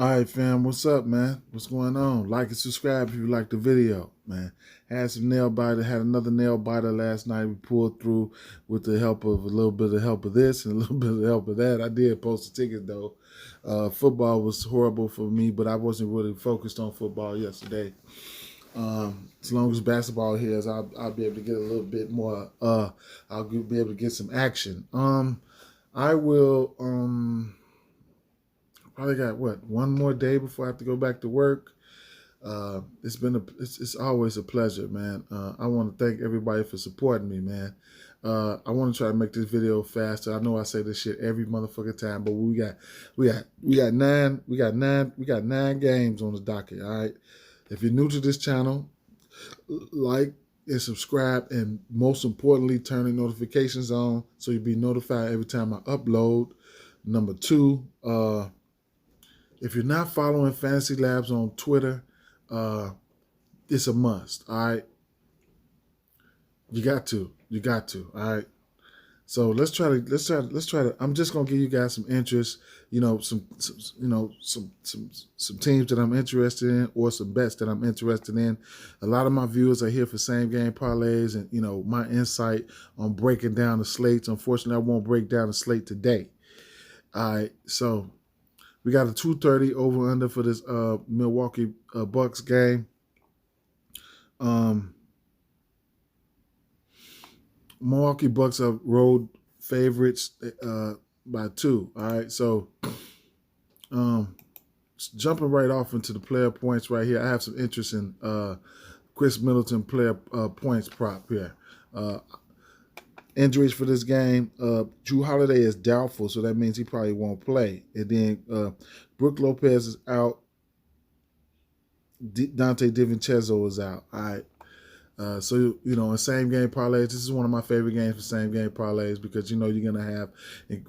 All right, fam. What's up, man? What's going on? Like and subscribe if you like the video, man. Had some nail biter. Had another nail biter last night. We pulled through with the help of a little bit of help of this and a little bit of help of that. I did post the tickets though. Football was horrible for me, but I wasn't really focused on football yesterday. As long as basketball here is, I'll be able to get a little bit more. I'll be able to get some action. I will. Probably got one more day before I have to go back to work. It's always a pleasure, man. I want to thank everybody for supporting me, man. I want to try to make this video faster. I know I say this shit every motherfucking time, but we got nine games on the docket. All right. If you're new to this channel, like and subscribe, and most importantly, turn the notifications on so you'll be notified every time I upload. Number two, if you're not following Fantasy Labs on Twitter, it's a must. All right, you got to. All right. So let's try to. I'm just gonna give you guys some interest. Some teams that I'm interested in, or some bets that I'm interested in. A lot of my viewers are here for same game parlays, and my insight on breaking down the slates. Unfortunately, I won't break down the slate today. All right, so. We got a 230 over under for this Milwaukee Bucks game. Milwaukee Bucks are road favorites by 2. All right, so jumping right off into the player points right here. I have some interest in Chris Middleton player points prop here. Injuries for this game. Drew Holiday is doubtful, so that means he probably won't play. And then Brook Lopez is out. Dante DiVincenzo is out. All right. So, in same game parlays, this is one of my favorite games for same game parlays because, you're going to have,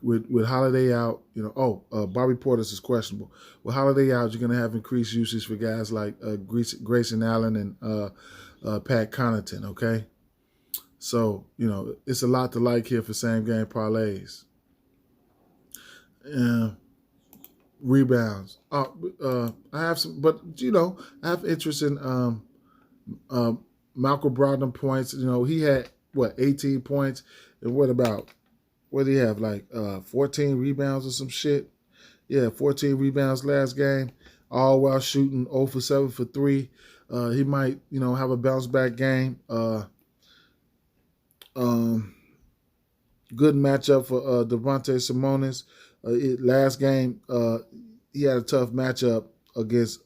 with Holiday out, Bobby Portis is questionable. With Holiday out, you're going to have increased usage for guys like Grayson Allen and Pat Connaughton, okay? So, it's a lot to like here for same game parlays. Rebounds. I have some, but, I have interest in Malcolm Brogdon points. He had, 18 points? And what did he have, 14 rebounds or some shit? Yeah, 14 rebounds last game, all while shooting 0 for 7 for 3. He might, have a bounce back game. Good matchup for Domantas Sabonis. Last game, he had a tough matchup against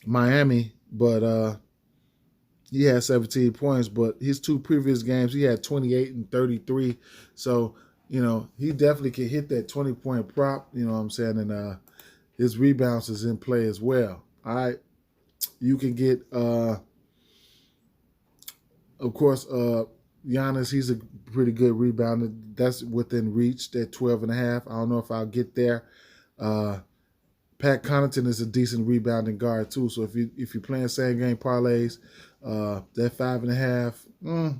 Miami, but he had 17 points. But his 2 previous games, he had 28 and 33. So, he definitely can hit that 20-point prop, you know what I'm saying? And his rebounds is in play as well. All right. You can get, of course, Giannis, he's a pretty good rebounder. That's within reach, that 12.5. I don't know if I'll get there. Pat Connaughton is a decent rebounding guard too. So if you're playing same game parlays, that 5.5,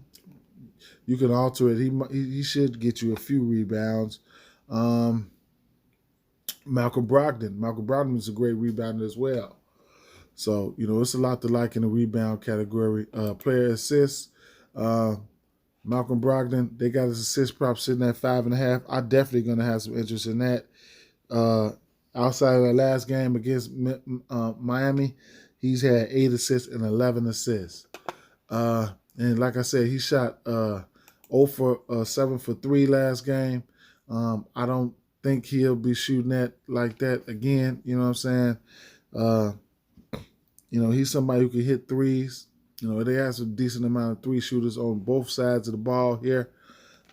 you can alter it. He should get you a few rebounds. Malcolm Brogdon is a great rebounder as well. So it's a lot to like in the rebound category. Player assists. Malcolm Brogdon, they got his assist prop sitting at 5.5. I'm definitely going to have some interest in that. Outside of the last game against Miami, he's had 8 assists and 11 assists. And like I said, he shot 0 for 7 for 3 last game. I don't think he'll be shooting that like that again. You know what I'm saying? He's somebody who can hit threes. They have some decent amount of 3 shooters on both sides of the ball here.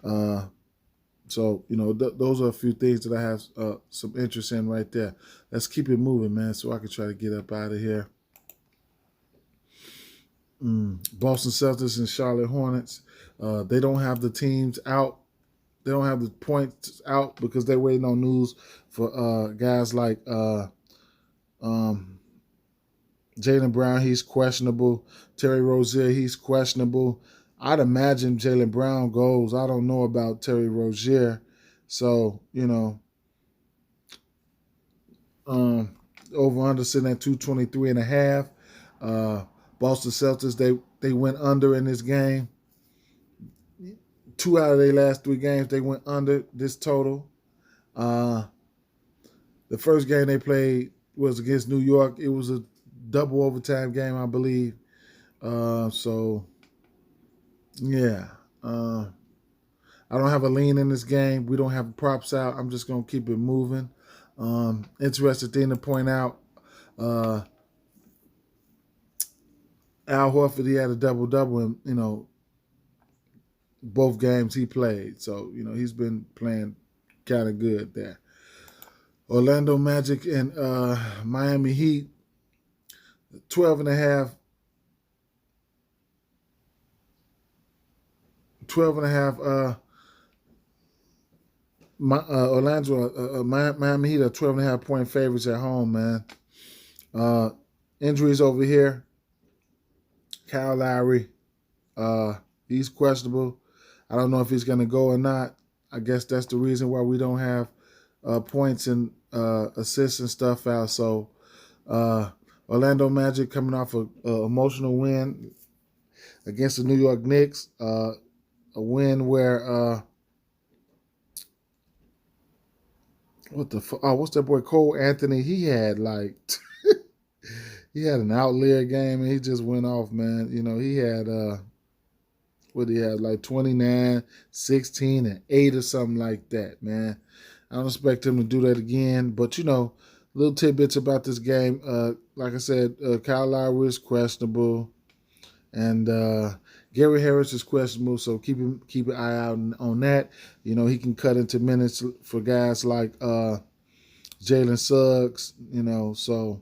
So, those are a few things that I have some interest in right there. Let's keep it moving, man, so I can try to get up out of here. Boston Celtics and Charlotte Hornets. They don't have the teams out. They don't have the points out because they're waiting on news for guys like Jaylen Brown, he's questionable. Terry Rozier, he's questionable. I'd imagine Jaylen Brown goes. I don't know about Terry Rozier. So, Over under sitting at 223.5. Boston Celtics, they went under in this game. 2 out of their last 3 games, they went under this total. The first game they played was against New York. It was a double overtime game, I believe. So, yeah. I don't have a lean in this game. We don't have props out. I'm just going to keep it moving. Interesting thing to point out, Al Horford, he had a double-double in, both games he played. So, he's been playing kind of good there. Orlando Magic and Miami Heat, 12.5. 12.5. Miami Heat are 12.5 point favorites at home, man. Injuries over here. Kyle Lowry, he's questionable. I don't know if he's going to go or not. I guess that's the reason why we don't have points and assists and stuff out. So Orlando Magic coming off an emotional win against the New York Knicks. A win where what's that boy Cole Anthony? He had he had an outlier game and he just went off, man. He had like 29, 16, and 8 or something like that, man. I don't expect him to do that again. But little tidbits about this game. Like I said, Kyle Lowry is questionable, and Gary Harris is questionable. So keep an eye out on that. He can cut into minutes for guys like Jalen Suggs. So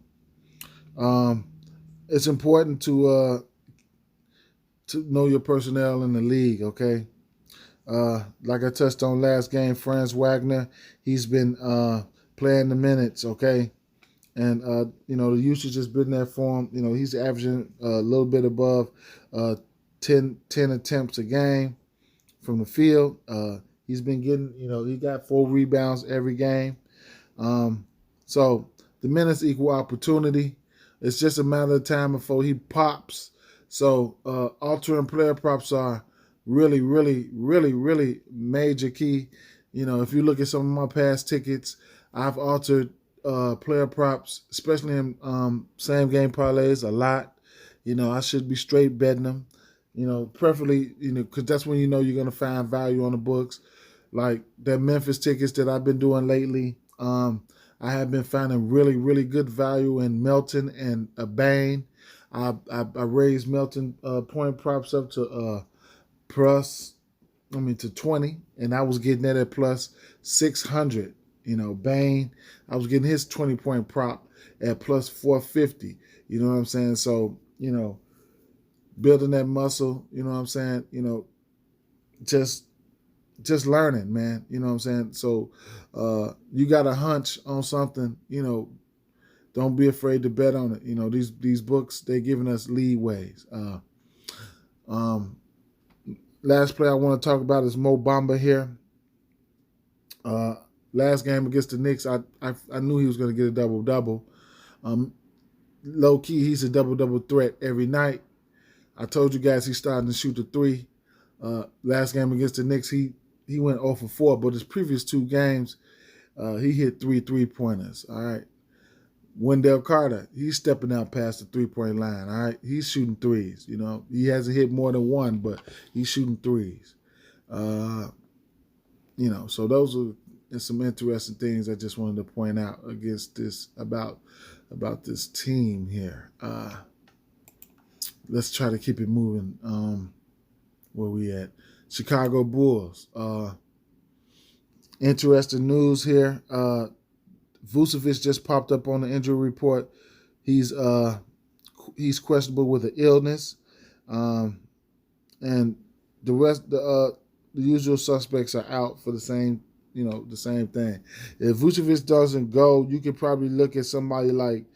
it's important to know your personnel in the league. Okay. Like I touched on last game, Franz Wagner, he's been playing the minutes, okay? And, the usage has been there for him. He's averaging a little bit above 10 attempts a game from the field. He's been getting, he got 4 rebounds every game. So the minutes equal opportunity. It's just a matter of time before he pops. So altering player props are really, really, really, really major key. If you look at some of my past tickets, I've altered player props, especially in same game parlays, a lot. I should be straight betting them. Preferably, because that's when you're going to find value on the books. Like that Memphis tickets that I've been doing lately, I have been finding really, really good value in Melton and Bane. I raised Melton point props up to to 20, and I was getting that at plus 600. Bane, I was getting his 20-point prop at plus 450. You know what I'm saying? So, building that muscle, you know what I'm saying? Just learning, man. You know what I'm saying? So you got a hunch on something, don't be afraid to bet on it. These books, they're giving us leeways. Last play I want to talk about is Mo Bamba here. Last game against the Knicks, I knew he was going to get a double-double. Low-key, he's a double-double threat every night. I told you guys he's starting to shoot the 3. Last game against the Knicks, he went 0 for 4, but his previous 2 games, he hit 3 3-pointers, all right? Wendell Carter, he's stepping out past the 3-point line, all right? He's shooting 3s, He hasn't hit more than 1, but he's shooting 3s. So those are some interesting things I just wanted to point out against this, about this team here. Let's try to keep it moving. Where we at? Chicago Bulls. Interesting news here. Vucevic just popped up on the injury report. He's questionable with an illness, and the rest, the usual suspects are out for the same thing. If Vucevic doesn't go, you could probably look at somebody like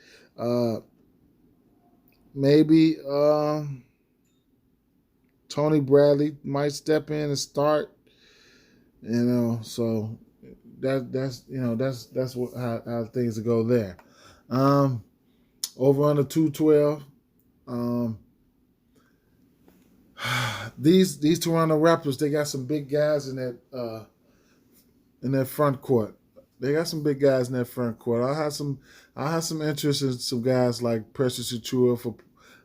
maybe Tony Bradley might step in and start. So that's what how things go there. Over under 212. These Toronto Raptors, they got some big guys in that front court. They got some big guys in that front court. I have some interest in some guys like Precious Achiuwa for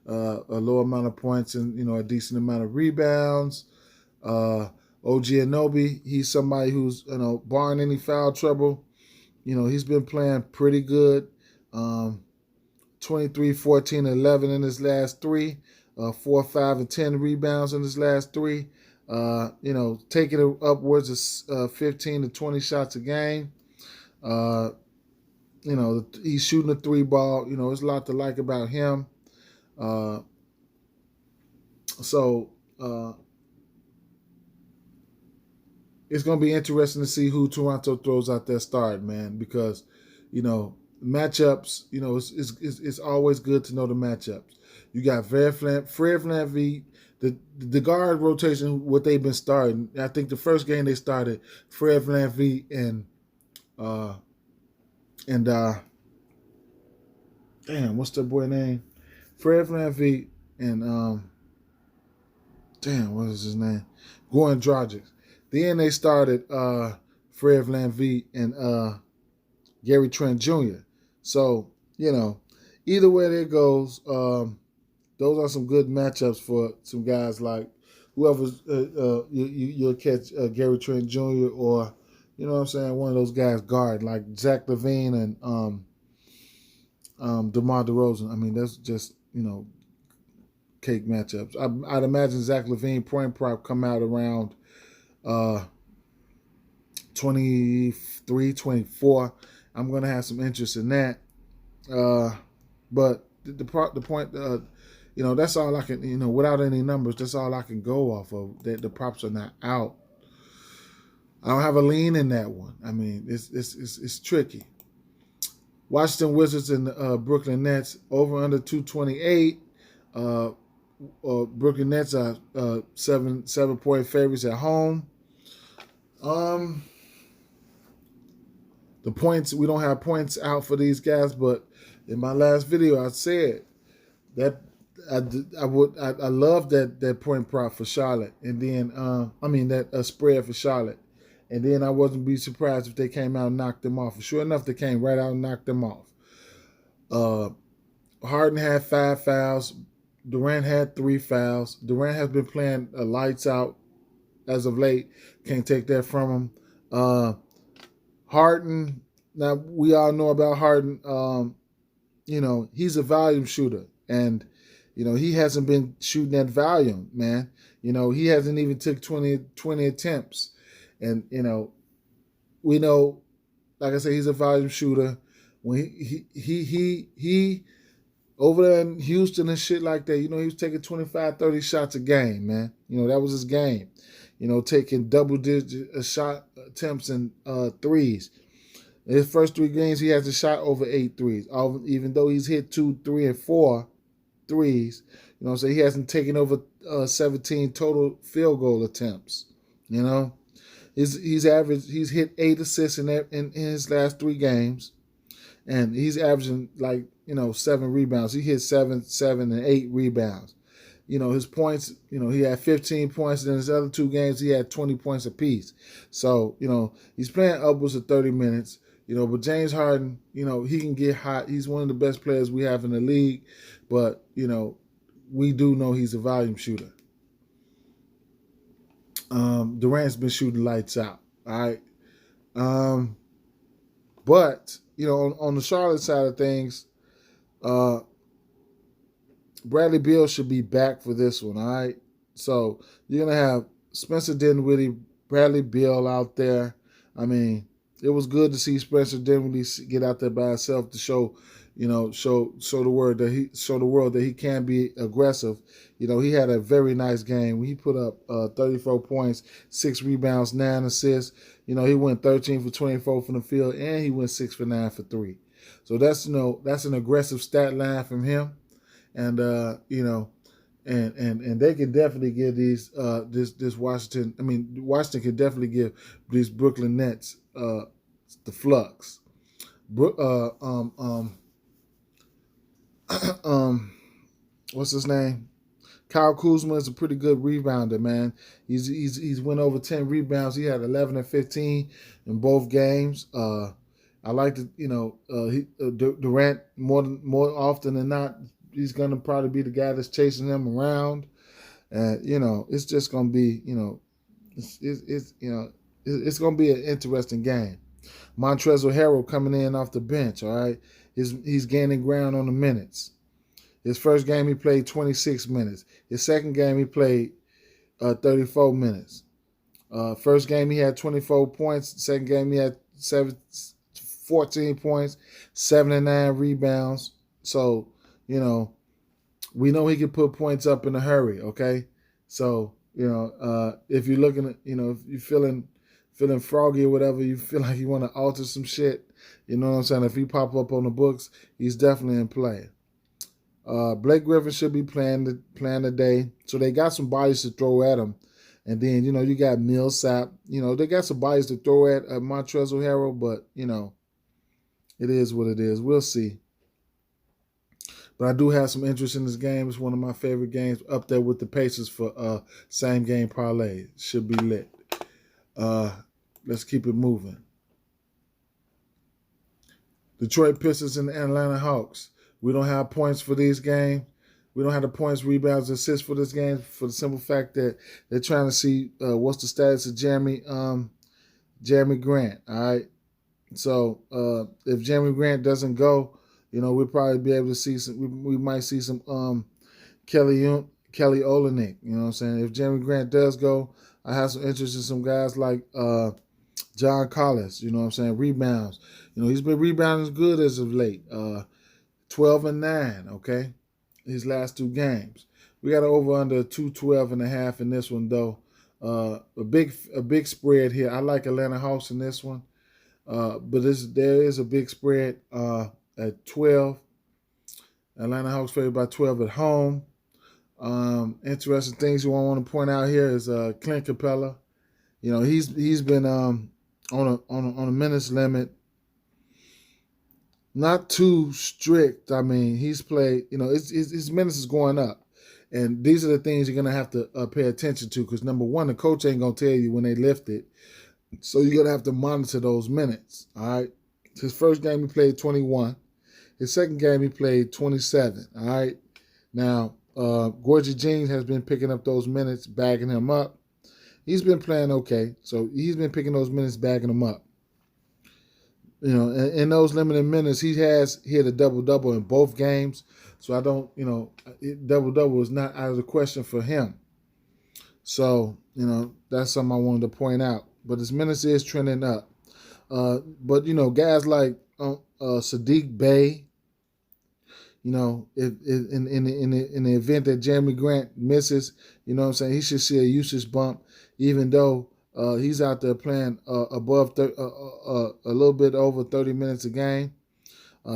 a low amount of points and a decent amount of rebounds. OG Anunoby, he's somebody who's barring any foul trouble, he's been playing pretty good. 23, 14, 11 in his last three. 4, 5, and 10 rebounds in his last three. Taking it upwards of 15 to 20 shots a game. He's shooting a three ball. There's a lot to like about him. It's going to be interesting to see who Toronto throws out there starting, man, because, matchups, it's always good to know the matchups. You got Fred VanVleet, the guard rotation, what they've been starting. I think the first game they started, Fred VanVleet and what's that boy name? Fred VanVleet and what is his name? Goran Dragic. Then they started Fred VanVleet and Gary Trent Jr. So, either way it goes, those are some good matchups for some guys like whoever's you'll catch Gary Trent Jr. or, one of those guys guard like Zach LaVine and DeMar DeRozan. I mean, that's just, cake matchups. I'd imagine Zach LaVine point prop come out around 23, 24. I'm going to have some interest in that. But the point, that's all I can, without any numbers, that's all I can go off of. The props are not out. I don't have a lean in that one. I mean, it's tricky. Washington Wizards and Brooklyn Nets over under 228. Brooklyn Nets are 7-point favorites at home. The points, we don't have points out for these guys, but in my last video I said that I love that point prop for Charlotte, and then that spread for Charlotte, and then I wouldn't be surprised if they came out and knocked them off. And sure enough, they came right out and knocked them off. Harden had 5 fouls. Durant had 3 fouls. Durant has been playing lights out as of late. Can't take that from him. Harden, now we all know about Harden. He's a volume shooter, and he hasn't been shooting that volume, man. He hasn't even took 20 attempts, and we know, like I said, he's a volume shooter. When he over there in Houston and shit like that, he was taking 25, 30 shots a game, man. That was his game. Taking double-digit shot attempts and threes. In his first 3 games, he has a shot over 8 threes. Even though he's hit 2, 3, and 4 threes, so he hasn't taken over 17 total field goal attempts. He's averaged. He's hit 8 assists in his last 3 games, and he's averaging 7 rebounds. He hit 7, and 8 rebounds. His points, he had 15 points, and in his other 2 games, he had 20 points apiece. So, he's playing upwards of 30 minutes, but James Harden, he can get hot. He's one of the best players we have in the league, but, we do know he's a volume shooter. Durant's been shooting lights out, all right? But, on the Charlotte side of things, Bradley Beal should be back for this one, all right? So you're going to have Spencer Dinwiddie, Bradley Beal out there. I mean, it was good to see Spencer Dinwiddie get out there by himself to show the world that he can be aggressive. He had a very nice game. He put up 34 points, 6 rebounds, 9 assists. He went 13 for 24 from the field, and he went 6 for 9 for 3. So that's an aggressive stat line from him. And and they can definitely give these this Washington. I mean, Washington can definitely give these Brooklyn Nets the flux. What's his name? Kyle Kuzma is a pretty good rebounder, man. He's went over 10 rebounds. He had 11 and 15 in both games. I like to, Durant more often than not, he's gonna probably be the guy that's chasing him around, and it's just gonna be, it's gonna be an interesting game. Montrezl Herald coming in off the bench, all right. He's gaining ground on the minutes. His first game he played 26 minutes. His second game he played 34 minutes. First game he had 24 points. Second game he had 14 points, 7 and 9 rebounds. So, we know he can put points up in a hurry, okay? So, if you're looking at, if you're feeling froggy or whatever, you feel like you want to alter some shit, you know what I'm saying? If he pop up on the books, he's definitely in play. Blake Griffin should be playing today. So they got some bodies to throw at him. And then, you got Millsap. They got some bodies to throw at Montrezl Herald, but, it is what it is. We'll see. But I do have some interest in this game. It's one of my favorite games, up there with the Pacers for same game parlay. Should be lit. Let's keep it moving. Detroit Pistons and the Atlanta Hawks. We don't have points for these games. We don't have the points, rebounds, assists for this game for the simple fact that they're trying to see what's the status of Jeremy Grant. All right. So if Jeremy Grant doesn't go, we'll probably be able to see some. We might see some Kelly Olynyk. You know what I'm saying? If Jeremy Grant does go, I have some interest in some guys like John Collins. You know what I'm saying? Rebounds. He's been rebounding good as of late. 12 and 9, okay? His last 2 games. We got an over-under 212.5 in this one, though. A big spread here. I like Atlanta Hawks in this one. But there is a big spread at 12. Atlanta Hawks favored by 12 at home. Interesting things you want to point out here is Clint Capella. He's been on a minutes limit. Not too strict. I mean, he's played, his minutes is going up. And these are the things you're going to have to pay attention to because, number one, the coach ain't going to tell you when they lift it. So you're going to have to monitor those minutes, all right? His first game he played 21. His second game he played 27, all right? Now, Gorgie Jeans has been picking up those minutes, bagging him up. He's been playing okay. So he's been picking those minutes, bagging him up. In those limited minutes, he has hit a double-double in both games. So I don't, double-double is not out of the question for him. So, that's something I wanted to point out. But his minutes is trending up. But, guys like Sadiq Bey, if in the event that Jeremy Grant misses, he should see a usage bump, even though he's out there playing above a little bit over 30 minutes a game.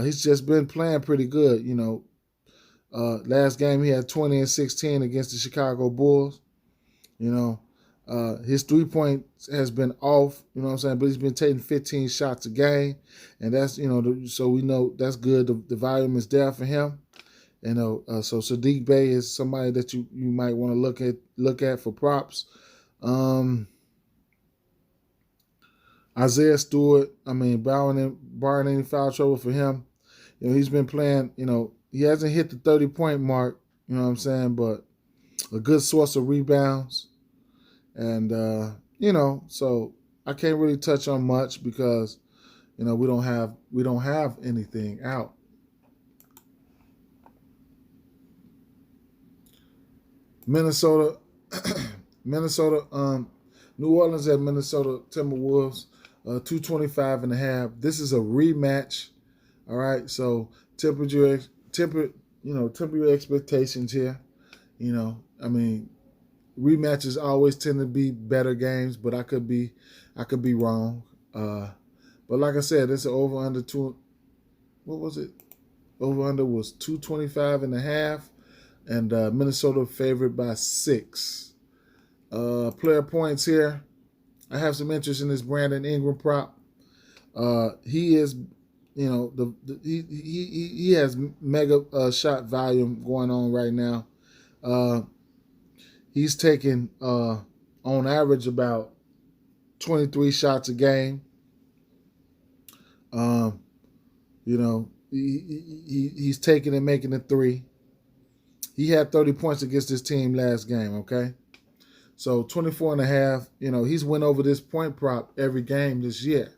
He's just been playing pretty good. Last game he had 20 and 16 against the Chicago Bulls. His 3-point has been off. But he's been taking 15 shots a game, and that's so we know that's good. The volume is there for him. So Sadiq Bey is somebody that you might want to look at for props. Isaiah Stewart, barring any foul trouble for him, he's been playing, he hasn't hit the 30-point mark, but a good source of rebounds. And, so I can't really touch on much because, we don't have anything out. Minnesota, New Orleans at Minnesota Timberwolves. 225.5. This is a rematch. All right. So temper your expectations here. Rematches always tend to be better games, but I could be wrong. But like I said, it's an over under 2. What was it? Over under was 225.5, and Minnesota favored by 6. Player points here. I have some interest in this Brandon Ingram prop. He is, he has mega shot volume going on right now. He's taking on average about 23 shots a game. He's taking and making a three. He had 30 points against this team last game, okay? So 24.5, he's went over this point prop every game this year.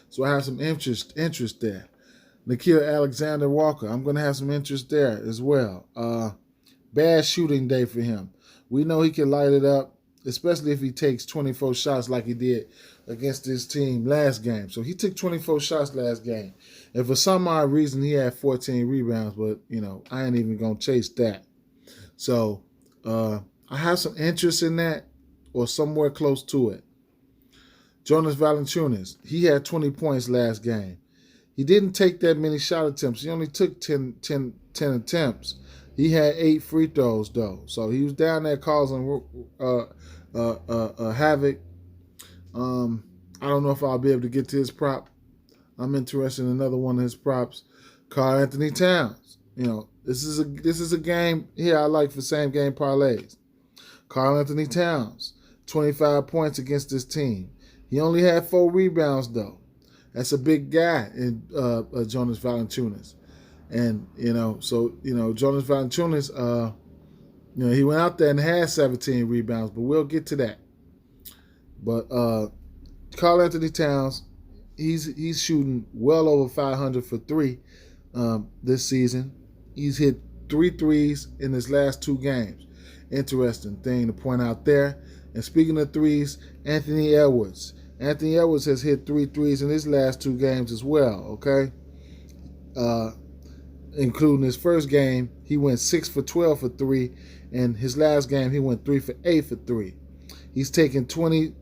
So I have some interest there. Nickeil Alexander-Walker, I'm going to have some interest there as well. Bad shooting day for him. We know he can light it up, especially if he takes 24 shots like he did against this team last game. So he took 24 shots last game. And for some odd reason, he had 14 rebounds, but, I ain't even going to chase that. So I have some interest in that or somewhere close to it. Jonas Valanciunas, he had 20 points last game. He didn't take that many shot attempts. He only took 10 attempts. He had 8 free throws, though. So he was down there causing havoc. I don't know if I'll be able to get to his prop. I'm interested in another one of his props. Karl Anthony Towns. This is a game here I like for same game parlays. Karl Anthony Towns, 25 points against this team. He only had 4 rebounds, though. That's a big guy in Jonas Valanciunas. And, Jonas Valanciunas, he went out there and had 17 rebounds, but we'll get to that. But Karl Anthony Towns, he's shooting well over 500 for 3 this season. He's hit 3 threes in his last 2 games. Interesting thing to point out there. And speaking of threes, Anthony Edwards. Anthony Edwards has hit 3 threes in his last 2 games as well, okay? Including his first game, he went 6 for 12 for 3. And his last game, he went 3 for 8 for 3. He's taken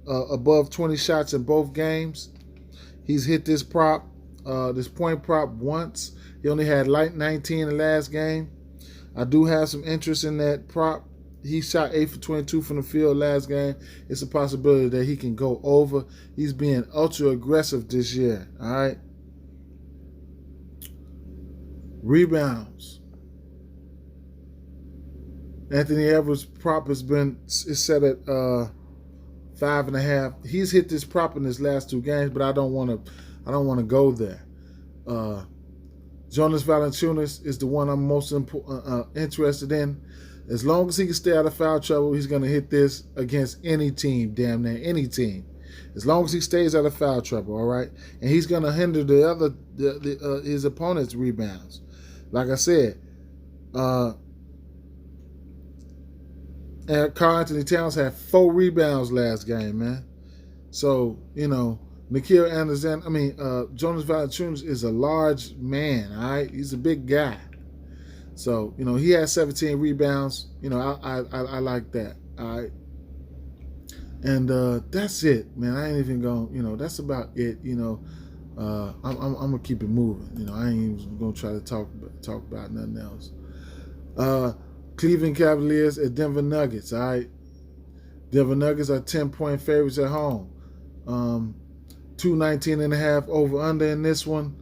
above 20 shots in both games. He's hit this point prop once. He only had 19 in the last game. I do have some interest in that prop. He shot 8 for 22 from the field last game. It's a possibility that he can go over. He's being ultra aggressive this year. All right. Rebounds. Anthony Edwards' prop is set at 5.5. He's hit this prop in his last 2 games, but I don't want to go there. Jonas Valanciunas is the one I'm most interested in. As long as he can stay out of foul trouble, he's going to hit this against any team, damn near any team. As long as he stays out of foul trouble, all right? And he's going to hinder his opponent's rebounds. Like I said, Karl Anthony Towns had 4 rebounds last game, man. So, Jonas Valanciunas is a large man, all right? He's a big guy. So, he had 17 rebounds. I like that, all right? And that's it, man. I ain't even going, that's about it, I'm going to keep it moving. I ain't even going to try to talk about nothing else. Cleveland Cavaliers at Denver Nuggets, all right? Denver Nuggets are 10-point favorites at home. 219.5 over under in this one.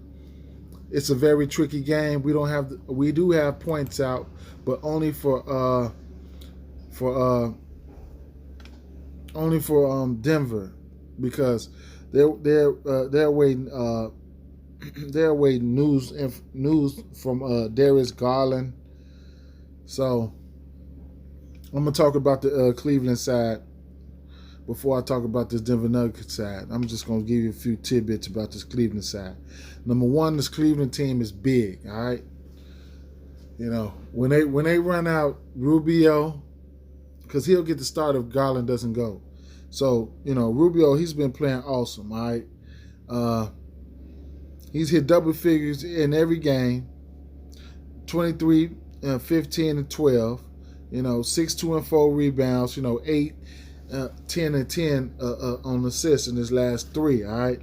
It's a very tricky game. We do have points out, but only for Denver, because they're waiting news from Darius Garland. So I'm gonna talk about the Cleveland side before I talk about this Denver Nuggets side. I'm just gonna give you a few tidbits about this Cleveland side. Number one, this Cleveland team is big. All right, when they run out Rubio, because he'll get the start if Garland doesn't go. So Rubio, he's been playing awesome. All right, he's hit double figures in every game. 23, 15, and 12. 6, 2, and 4 rebounds. 8, 10, and 10 on assists in his last 3. All right.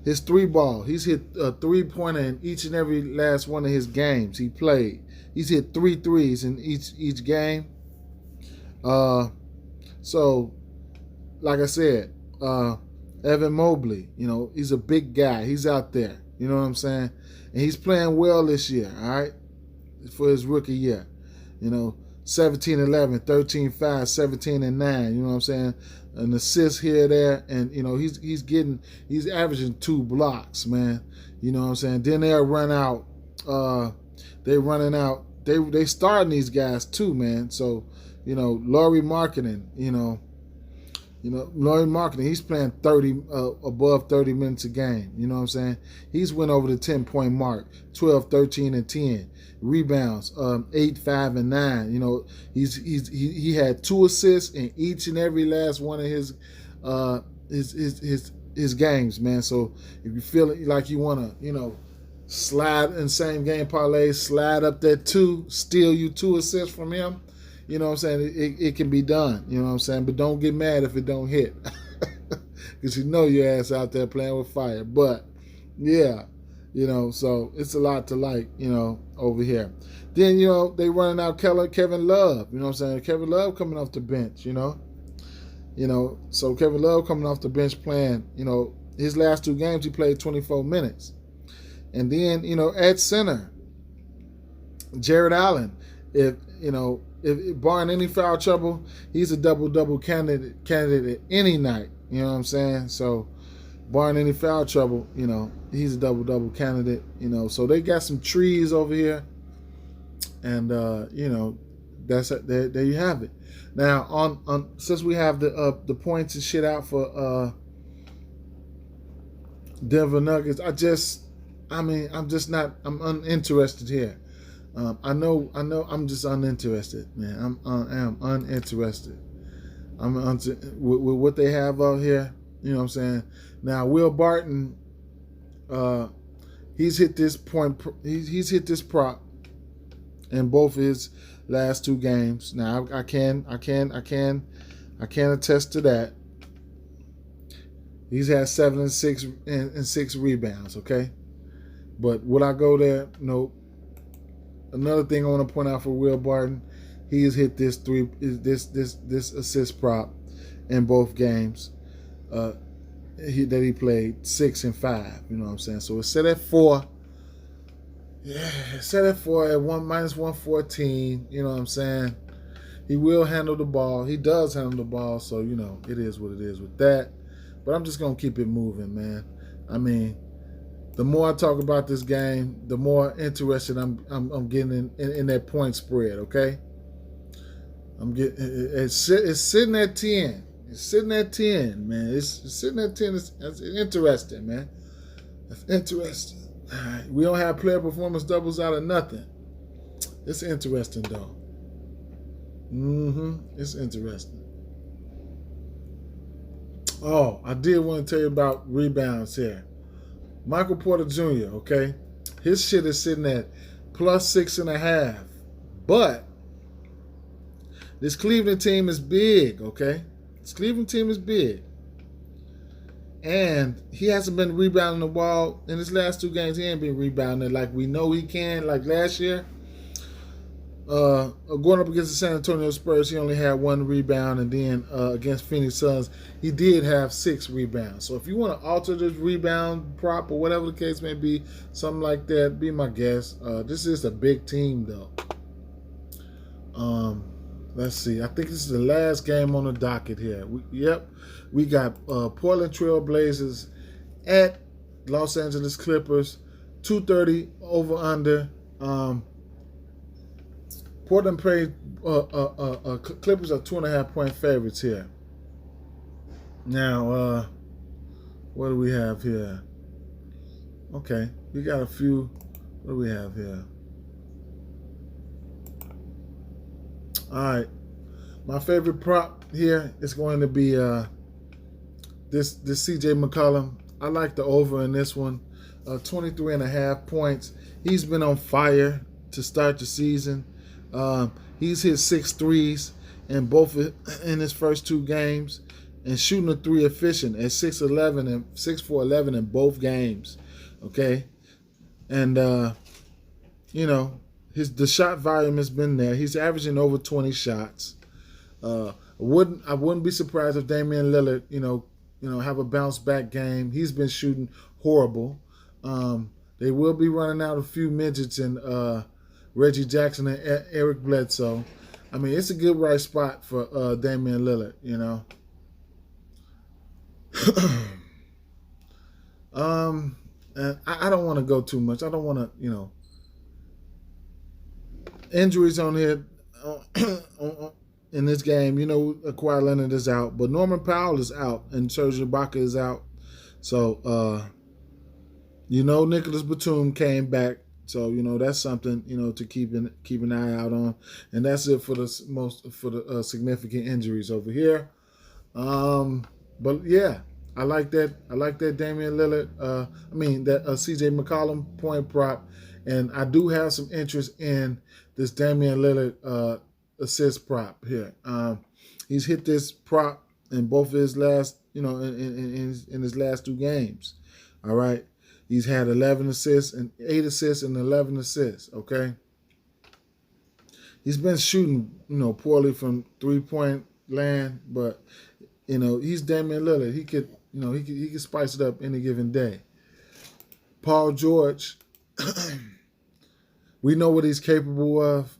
His 3-ball, he's hit a 3-pointer in each and every last one of his games he played. He's hit 3 threes in each game. So, like I said, Evan Mobley, he's a big guy. He's out there. You know what I'm saying? And he's playing well this year, all right, for his rookie year. 17-11, 13-5, 17-9. You know what I'm saying? An assist here, there, and he's averaging 2 blocks, man. You know what I'm saying? Then they'll run out. They're running out. They starting these guys too, man. So, Laurie Marketing, Laurie Marketing, he's playing above 30 minutes a game. You know what I'm saying? He's went over the 10-point mark, 12, 13, and 10. Rebounds, 8, 5, and 9. He had 2 assists in each and every last one of his games, man. So if you feel like you want to, slide in same game parlay, slide up that 2, steal you 2 assists from him. You know what I'm saying? It can be done. You know what I'm saying? But don't get mad if it don't hit. Because your ass out there playing with fire. But, yeah, so it's a lot to like, over here. Then, they running out Kevin Love. You know what I'm saying? Kevin Love coming off the bench, So Kevin Love coming off the bench playing, his last 2 games he played 24 minutes. And then, at center, Jared Allen, if barring any foul trouble, he's a double-double candidate any night. You know what I'm saying? So, barring any foul trouble, he's a double-double candidate. So they got some trees over here, and that's it. There you have it. Now, on since we have the points and shit out for Denver Nuggets, I'm uninterested here. I know. I'm just uninterested, man. I am uninterested. With what they have out here. You know what I'm saying? Now, Will Barton, he's hit this point. He's hit this prop in both his last 2 games. Now, I can attest to that. He's had 7 and 6 and 6 rebounds. Okay, but would I go there? Nope. Another thing I want to point out for Will Barton, he has hit this assist prop in both games that he played, 6 and 5. You know what I'm saying? So it's set at 4. Yeah, it's set at 4 at -114. You know what I'm saying? He will handle the ball. He does handle the ball. So it is what it is with that. But I'm just gonna keep it moving, man. I mean, the more I talk about this game, the more interested I'm getting in that point spread. Okay, it's sitting at 10. It's sitting at 10, man. It's sitting at 10. It's interesting, man. It's interesting. All right. We don't have player performance doubles out of nothing. It's interesting though. It's interesting. Oh, I did want to tell you about rebounds here. Michael Porter Jr., okay? His shit is sitting at +6.5. But this Cleveland team is big, okay? This Cleveland team is big. And he hasn't been rebounding the ball. In his last 2 games, he ain't been rebounding like we know he can, like last year. Going up against the San Antonio Spurs, he only had 1 rebound, and then against Phoenix Suns, he did have 6 rebounds. So if you want to alter this rebound prop or whatever the case may be, something like that, be my guest. This is a big team, though. Let's see. I think this is the last game on the docket here. We got Portland Trail Blazers at Los Angeles Clippers, 230 over under. Portland played Clippers are 2.5-point favorites here. Now, what do we have here? Okay, we got a few. What do we have here? All right, my favorite prop here is going to be this CJ McCullum. I like the over in this one, 23.5 points. He's been on fire to start the season. He's hit 6 threes in his first 2 games, and shooting a 3 efficient at 6'11 and 6'4" in both games. Okay, and the shot volume has been there. He's averaging over 20 shots. I wouldn't be surprised if Damian Lillard, have a bounce back game. He's been shooting horrible. They will be running out a few midgets in Reggie Jackson and Eric Bledsoe. I mean, it's a good right spot for Damian Lillard, you know. And I don't want to go too much. I don't want to, you know, injuries on here in this game. You know, Kawhi Leonard is out, but Norman Powell is out and Serge Ibaka is out. So, you know, Nicholas Batum came back. So, you know, that's something, you know, to keep an eye out on. And that's it for the significant injuries over here. But yeah, I like that. I like that Damian Lillard. That CJ McCollum point prop. And I do have some interest in this Damian Lillard assist prop here. He's hit this prop in both of his last, you know, in his last 2 games. All right. He's had 11 assists and 8 assists and 11 assists, okay? He's been shooting, you know, poorly from 3-point land, but, you know, he's Damian Lillard. He could, you know, he could spice it up any given day. Paul George, we know what he's capable of,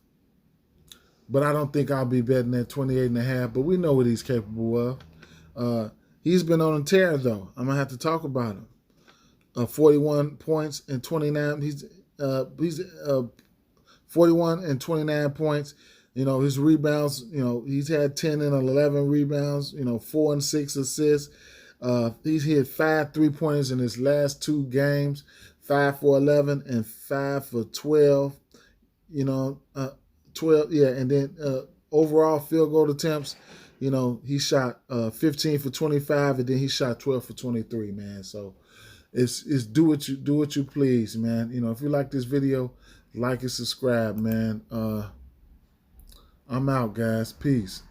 but I don't think I'll be betting at 28.5, but we know what he's capable of. He's been on a tear, though. I'm going to have to talk about him. 41 points and 29. He's 41 and 29 points. You know, his rebounds, you know, he's had 10 and 11 rebounds, you know, 4 and 6 assists. He's hit 5 3-pointers in his last 2 games, 5 for 11 and 5 for 12. You know, 12, yeah, and then overall field goal attempts, you know, he shot 15 for 25, and then he shot 12 for 23, man. So it's do what you please, man. You know, if you like this video, like and subscribe, man. I'm out, guys. Peace.